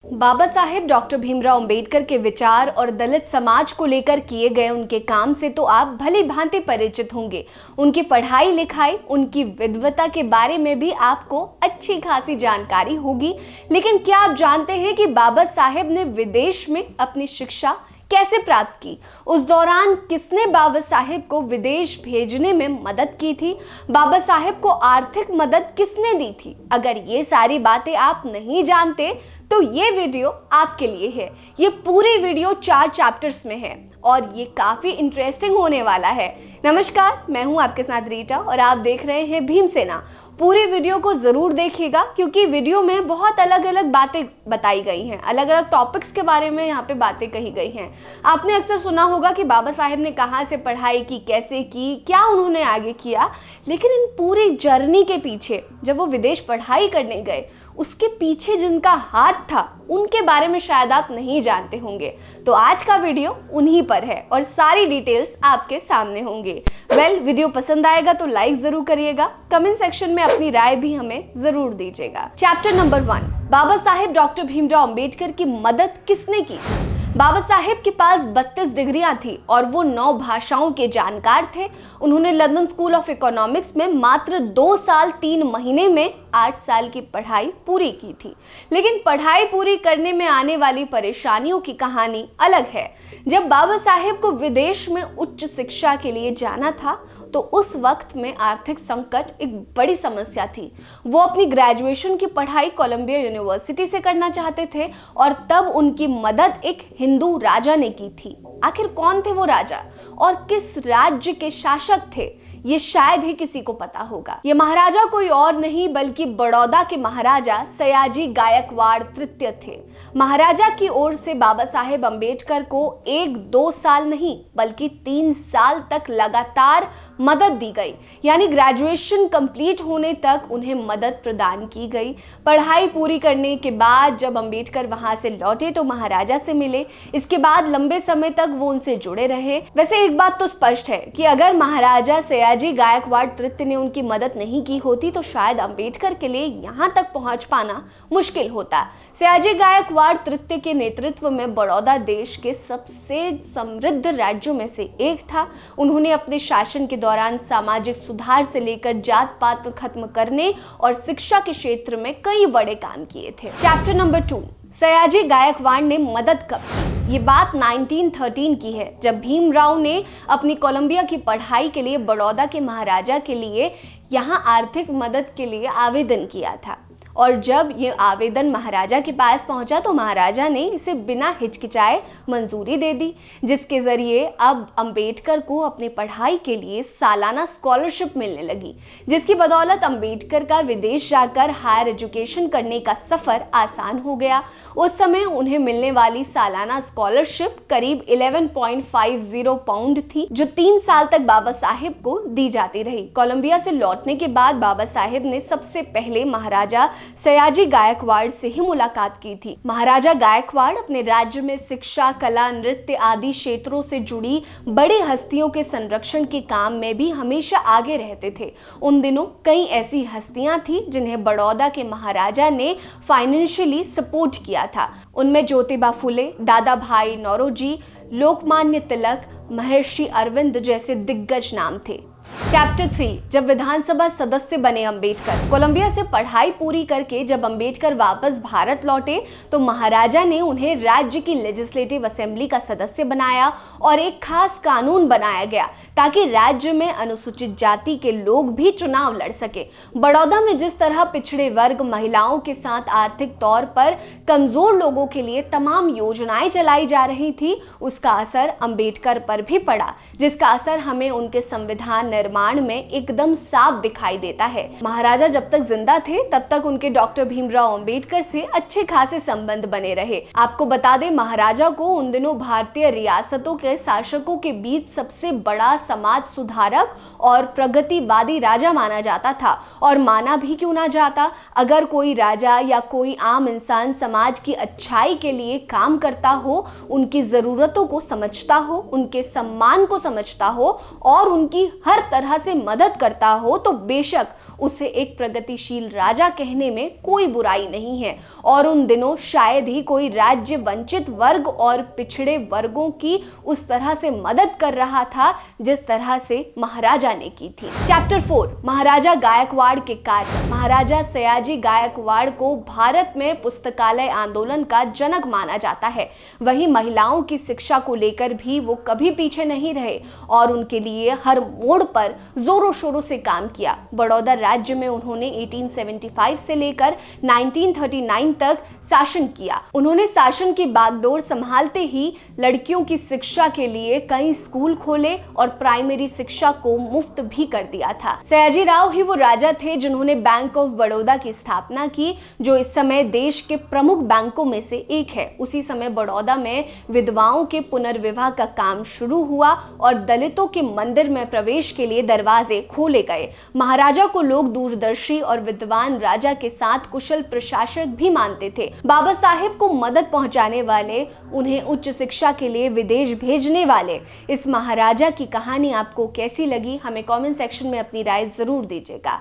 Baba Saheb doctor Bhimrao Ambedkar के विचार और दलित समाज को लेकर किए गए उनके काम से तो आप भली भांति परिचित होंगे। उनकी पढ़ाई लिखाई, उनकी विद्वता के बारे में भी आपको अच्छी खासी जानकारी होगी। लेकिन क्या आप जानते हैं कि बाबा साहेब ने विदेश में अपनी शिक्षा कैसे प्राप्त की? उस दौरान किसने बाबा साहेब को विदेश भेजने में मदद की थी? बाबा साहेब को आर्थिक मदद किसने दी थी? अगर ये सारी बातें आप नहीं जानते तो ये वीडियो आपके लिए है। ये पूरी वीडियो 4 चैप्टर्स में है और ये काफी इंटरेस्टिंग होने वाला है। नमस्कार, मैं हूं आपके साथ रीटा और आप देख रहे हैं भीमसेना। पूरी वीडियो को जरूर देखिएगा क्योंकि वीडियो में बहुत अलग अलग बातें बताई गई हैं, अलग अलग टॉपिक्स के बारे में यहाँ पे बातें कही गई हैं। आपने अक्सर सुना होगा कि बाबा साहेब ने कहाँ से पढ़ाई की, कैसे की, क्या उन्होंने आगे किया, लेकिन इन पूरी जर्नी के पीछे जब वो विदेश पढ़ाई करने गए उसके पीछे जिनका हाथ था उनके बारे में शायद आप नहीं जानते होंगे। तो आज का वीडियो उन्हीं पर है और सारी डिटेल्स आपके सामने होंगे। वीडियो पसंद आएगा तो लाइक जरूर करिएगा, कमेंट सेक्शन में अपनी राय भी हमें जरूर दीजिएगा। Chapter number 1, Baba Saheb doctor Bhimrao Ambedkar की मदद किसने की? बाबा साहेब के पास 32 डिग्रियां थी और वो 9 भाषाओं के जानकार थे। उन्होंने लंदन स्कूल ऑफ इकोनॉमिक्स में मात्र 2 साल 3 महीने में 8 साल की पढ़ाई पूरी की थी। लेकिन पढ़ाई पूरी करने में आने वाली परेशानियों की कहानी अलग है। जब बाबा साहेब को विदेश में उच्च शिक्षा के लिए जाना था तो उस वक्त में आर्थिक संकट एक बड़ी समस्या थी। वो अपनी ग्रेजुएशन की पढ़ाई कोलंबिया यूनिवर्सिटी से करना चाहते थे और तब उनकी मदद एक हिंदू राजा ने की थी। आखिर कौन थे वो राजा और किस राज्य के शासक थे, ये शायद ही किसी को पता होगा। ये महाराजा कोई और नहीं बल्कि बड़ौदा के महाराजा सयाजी गायकवाड़ तृतीय थे। महाराजा की ओर से बाबा साहेब अंबेडकर को 1-2 साल नहीं बल्कि 3 साल तक लगातार मदद दी गई, यानी ग्रेजुएशन कंप्लीट होने तक उन्हें मदद प्रदान की गई। पढ़ाई पूरी करने के बाद जब अंबेडकर वहां से लौटे तो महाराजा से मिले। इसके बाद लंबे समय तक वो उनसे जुड़े रहे। वैसे एक बात तो स्पष्ट है कि अगर महाराजा सयाजी गायकवाड़ तृतीय ने उनकी मदद नहीं की होती तो शायद अंबेडकर के लिए यहाँ तक पहुंच पाना मुश्किल होता। सयाजी गायकवाड़ तृतीय के नेतृत्व में बड़ौदा देश के सबसे समृद्ध राज्यों में से एक था। उन्होंने अपने शासन के दौरान सामाजिक सुधार से लेकर जात पात खत्म करने और शिक्षा के क्षेत्र में कई बड़े काम किए थे। चैप्टर नंबर 2, सयाजी गायकवाड़ ने मदद कब की? ये बात 1913 की है जब भीमराव ने अपनी कोलंबिया की पढ़ाई के लिए बड़ौदा के महाराजा के लिए यहाँ आर्थिक मदद के लिए आवेदन किया था। और जब ये आवेदन महाराजा के पास पहुंचा तो महाराजा ने इसे बिना हिचकिचाए मंजूरी दे दी, जिसके जरिए अब अंबेडकर को अपनी पढ़ाई के लिए सालाना स्कॉलरशिप मिलने लगी, जिसकी बदौलत अंबेडकर का विदेश जाकर हायर एजुकेशन करने का सफर आसान हो गया। उस समय उन्हें मिलने वाली सालाना स्कॉलरशिप करीब 11.50 पाउंड थी, जो 3 साल तक बाबा साहेब को दी जाती रही। कोलंबिया से लौटने के बाद बाबा साहेब ने सबसे पहले महाराजा सयाजी गायकवाड़ से ही मुलाकात की थी। महाराजा गायकवाड़ अपने राज्य में शिक्षा, कला, नृत्य आदि क्षेत्रों से जुड़ी बड़ी हस्तियों के संरक्षण के काम में भी हमेशा आगे रहते थे। उन दिनों कई ऐसी हस्तियां थी जिन्हें बड़ौदा के महाराजा ने फाइनेंशियली सपोर्ट किया था। उनमें ज्योतिबा फुले, दादा भाई नौरोजी, लोकमान्य तिलक, महर्षि अरविंद जैसे दिग्गज नाम थे। चैप्टर 3, जब विधानसभा सदस्य बने अंबेडकर। कोलंबिया से पढ़ाई पूरी करके जब अंबेडकर वापस भारत लौटे तो महाराजा ने उन्हें राज्य की लेजिस्लेटिव असेंबली का सदस्य बनाया और एक खास कानून बनाया गया ताकि राज्य में अनुसूचित जाति के लोग भी चुनाव लड़ सके। बड़ौदा में जिस तरह पिछड़े वर्ग, महिलाओं के साथ आर्थिक तौर पर कमजोर लोगों के लिए तमाम योजनाएं चलाई जा रही थी, उसका असर अंबेडकर पर भी पड़ा, जिसका असर हमें उनके संविधान निर्माण में एकदम साफ दिखाई देता है। महाराजा जब तक जिंदा थे तब तक उनके डॉक्टर भीमराव अंबेडकर से अच्छे खासे संबंध बने रहे। आपको बता दें, महाराजा को उन दिनों भारतीय रियासतों के शासकों के बीच सबसे बड़ा समाज सुधारक और प्रगतिवादी राजा माना जाता था। और माना भी क्यों ना जाता, अगर कोई राजा या कोई आम इंसान समाज की अच्छाई के लिए काम करता हो, उनकी जरूरतों को समझता हो, उनके सम्मान को समझता हो और उनकी हर तरह से मदद करता हो तो बेशक उसे एक प्रगतिशील राजा कहने में कोई बुराई नहीं है। और उन दिनों शायद ही कोई राज्य वंचित वर्ग और पिछड़े वर्गों की उस तरह से मदद कर रहा था जिस तरह से महाराजा ने की थी। चैप्टर 4, महाराजा गायकवाड़ के कार्य। महाराजा सयाजी गायकवाड़ को भारत में पुस्तकालय आंदोलन का जनक माना जाता है। वहीं महिलाओं की शिक्षा को लेकर भी वो कभी पीछे नहीं रहे और उनके लिए हर मोड़ पर जोरों शोरों से काम किया। बड़ौदा राज्य में उन्होंने 1875 से लेकर 1939 तक शासन किया। उन्होंने शासन की बागडोर संभालते ही लड़कियों की शिक्षा के लिए कई स्कूल खोले और प्राइमरी शिक्षा को मुफ्त भी कर दिया था। सयाजी राव ही वो राजा थे जिन्होंने बैंक ऑफ बड़ौदा की स्थापना की, जो इस समय देश के प्रमुख बैंकों में से एक है। उसी समय बड़ौदा में विधवाओं के पुनर्विवाह का काम शुरू हुआ और दलितों के मंदिर में प्रवेश के लिए दरवाजे खोले गए। महाराजा को लोग दूरदर्शी और विद्वान राजा के साथ कुशल प्रशासक भी मानते थे। बाबा साहेब को मदद पहुंचाने वाले, उन्हें उच्च शिक्षा के लिए विदेश भेजने वाले। इस महाराजा की कहानी आपको कैसी लगी, हमें कमेंट सेक्शन में अपनी राय जरूर दीजिएगा।